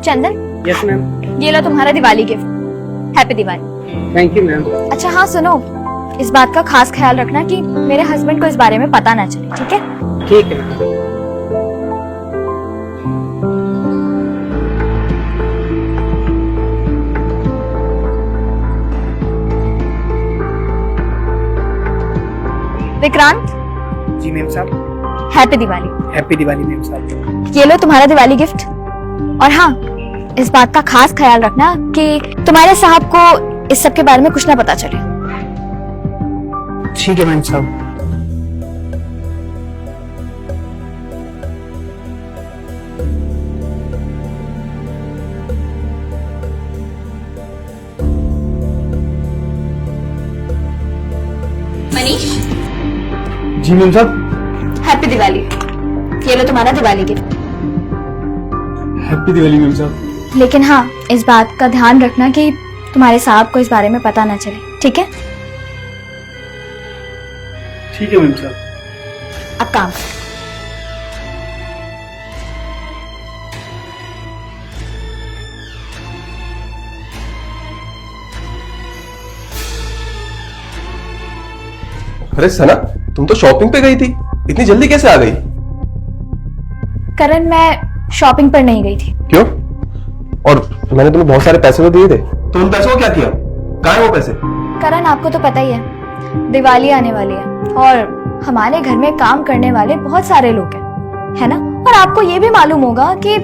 चंदन, yes ma'am. ये लो तुम्हारा Diwali gift. Happy Diwali. Thank you ma'am. अच्छा हाँ सुनो, इस बात का खास ख्याल रखना कि मेरे हस्बैंड को इस बारे में पता ना चले, ठीक है? ठीक है मैम। विक्रांत, जी मैम साहब। Happy Diwali. Happy Diwali ma'am साहब। ये लो तुम्हारा दिवाली गिफ्ट। और हाँ, इस बात का खास ख्याल रखना कि तुम्हारे साहब को इस सब के बारे में कुछ ना पता चले। ठीक है मैम साहब। मनीष, जी मैम साहब। हैप्पी दिवाली। ये लो तुम्हारा Diwali gift. Happy Diwali ma'am साहब। लेकिन हाँ, इस बात का ध्यान रखना कि तुम्हारे साहब को इस बारे में पता ना चले, ठीक है? ठीक है मैम साहब। अब काम करो। अरे सना, तुम तो शॉपिंग पे गई थी, इतनी जल्दी कैसे आ गई? करण, मैं शॉपिंग पर नहीं गई थी। क्यों? और मैंने तुम्हें बहुत सारे पैसे तो दिए थे, तो उन पैसों को क्या किया? कहाँ है वो पैसे? करण, आपको तो पता ही है, दिवाली आने वाली है और हमारे घर में काम करने वाले बहुत सारे लोग हैं, है ना? और आपको ये भी मालूम होगा कि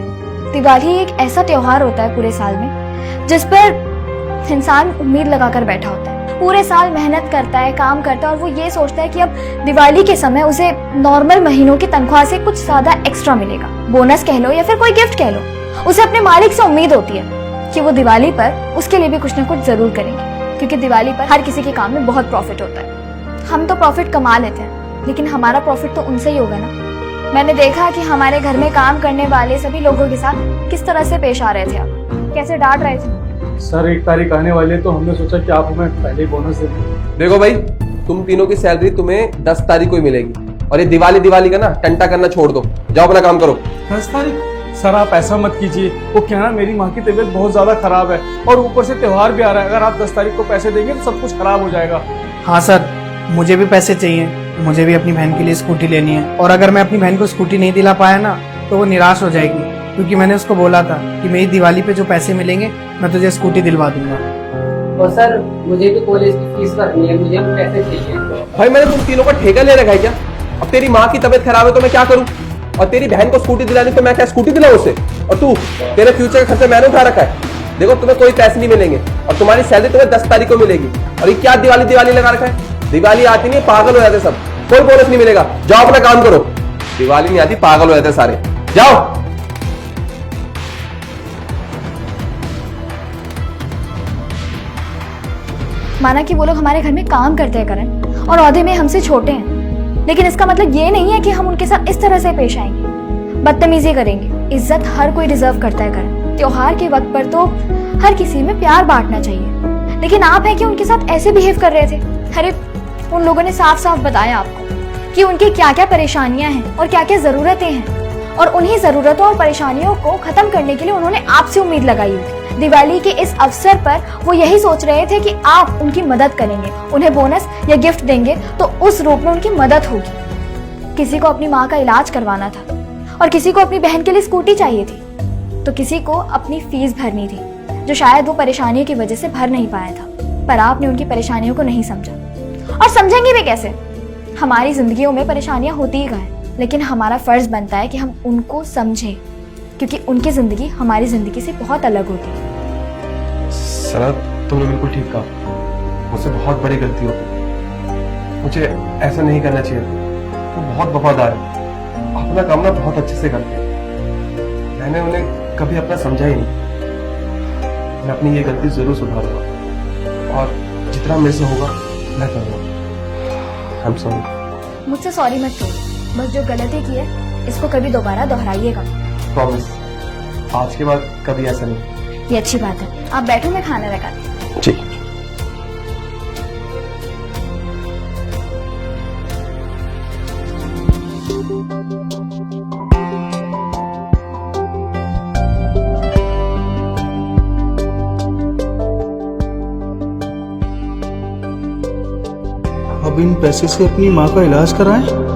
दिवाली एक ऐसा त्योहार होता है पूरे साल में जिस पर इंसान उम्मीद लगाकर बैठा होता है। पूरे साल मेहनत करता है, काम करता है और वो ये सोचता है कि अब दिवाली के समय उसे नॉर्मल महीनों की तनख्वाह से कुछ ज्यादा एक्स्ट्रा मिलेगा, बोनस कह लो या फिर कोई गिफ्ट कह लो। उसे अपने मालिक से उम्मीद होती है कि वो दिवाली पर उसके लिए भी कुछ ना कुछ जरूर करेंगे, क्योंकि दिवाली पर हर किसी के काम में बहुत प्रॉफिट होता है। हम तो प्रॉफिट कमा लेते हैं, लेकिन हमारा प्रॉफिट तो उनसे ही होगा ना। मैंने देखा कि हमारे घर में काम करने वाले सभी लोगों के साथ किस तरह से पेश आ रहे थे, आप कैसे डांट रहे थे। सर 1 तारीख आने वाली है तो हमने सोचा कि आप हमें पहले ही बोनस दे दें। देखो भाई, तुम तीनों की सैलरी तुम्हें 10 तारीख को ही मिलेगी, और ये दिवाली का ना टंटा करना छोड़ दो, जाओ अपना काम करो। 10 तारीख? सर आप ऐसा मत कीजिए, वो क्या ना, मेरी माँ की तबीयत बहुत ज्यादा खराब है और ऊपर से त्योहार भी आ रहा है। अगर आप 10 तारीख को पैसे देंगे तो सब कुछ खराब हो जाएगा। हाँ सर, मुझे भी पैसे चाहिए, मुझे भी अपनी बहन के लिए स्कूटी लेनी है, और अगर मैं अपनी बहन को स्कूटी नहीं दिला पाया ना तो वो निराश हो जाएगी, क्योंकि मैंने उसको बोला था कि मेरी दिवाली पे जो पैसे मिलेंगे मैं तुझे स्कूटी दिलवा दूंगा। और सर मुझे भी कॉलेज की फीस भरनी है, मुझे भी पैसे चाहिए। भाई मैंने तुम तीनों का ठेका ले रखा है क्या? अब तेरी माँ की तबीयत खराब है तो मैं क्या करूँ, और तेरी बहन को स्कूटी दिलानी तो मैं क्या स्कूटी दिलाऊं उसे? और तू, तेरे फ्यूचर का खर्चा मैंने उठा रखा है। देखो तुम्हें कोई पैसे नहीं मिलेंगे और तुम्हारी सैलरी तुम्हें 10 तारीख को मिलेगी। और ये क्या दिवाली लगा रखा है? दिवाली आती नहीं, पागल हो जाते सब, कोई बोनस नहीं मिलेगा। जाओ अपना काम करो। दिवाली नहीं आती, पागल हो जाते सारे, जाओ। माना कि वो लोग हमारे घर में काम करते हैं करण, और औहदे में हमसे छोटे हैं, लेकिन इसका मतलब ये नहीं है कि हम उनके साथ इस तरह से पेश आएंगे, बदतमीजी करेंगे। इज्जत हर कोई डिजर्व करता है करण। त्योहार के वक्त पर तो हर किसी में प्यार बांटना चाहिए, लेकिन आप है कि उनके साथ ऐसे बिहेव कर रहे थे। अरे उन लोगों ने साफ साफ बताया आपको कि उनकी क्या क्या परेशानियां हैं और क्या क्या जरूरतें हैं, और उन्हीं जरूरतों और परेशानियों को खत्म करने के लिए उन्होंने आपसे उम्मीद लगाई हुई। दिवाली के इस अवसर पर वो यही सोच रहे थे कि आप उनकी मदद करेंगे, उन्हें बोनस या गिफ्ट देंगे तो उस रूप में उनकी मदद होगी। किसी को अपनी माँ का इलाज करवाना था, और किसी को अपनी बहन के लिए स्कूटी चाहिए थी, तो किसी को अपनी फीस भरनी थी जो शायद वो परेशानियों की वजह से भर नहीं पाया था। पर आपने उनकी परेशानियों को नहीं समझा, और समझेंगे भी कैसे? हमारी जिंदगियों में परेशानियां होती ही हैं, लेकिन हमारा फर्ज बनता है कि हम उनको समझें, क्योंकि उनकी जिंदगी हमारी जिंदगी से बहुत अलग होती है। सना, तुमने बिल्कुल ठीक कहा, मुझसे बहुत बड़ी गलती हो गई, मुझे ऐसा नहीं करना चाहिए। वो बहुत वफादार है, अपना काम ना बहुत अच्छे से करते हैं। मैंने उन्हें कभी अपना समझा ही नहीं। मैं अपनी ये गलती जरूर सुधारूंगा, और जितना मेरे से होगा मैं करूंगा। I'm sorry। मुझसे सॉरी मत करो, बस जो गलती की है इसको कभी दोबारा दोहराइएगा। प्रॉमिस, आज के बाद कभी ऐसा नहीं। ये अच्छी बात है। आप बैठो, मैं खाना लगाती हूँ। ठीक। अब इन पैसे से अपनी माँ का इलाज कराएं।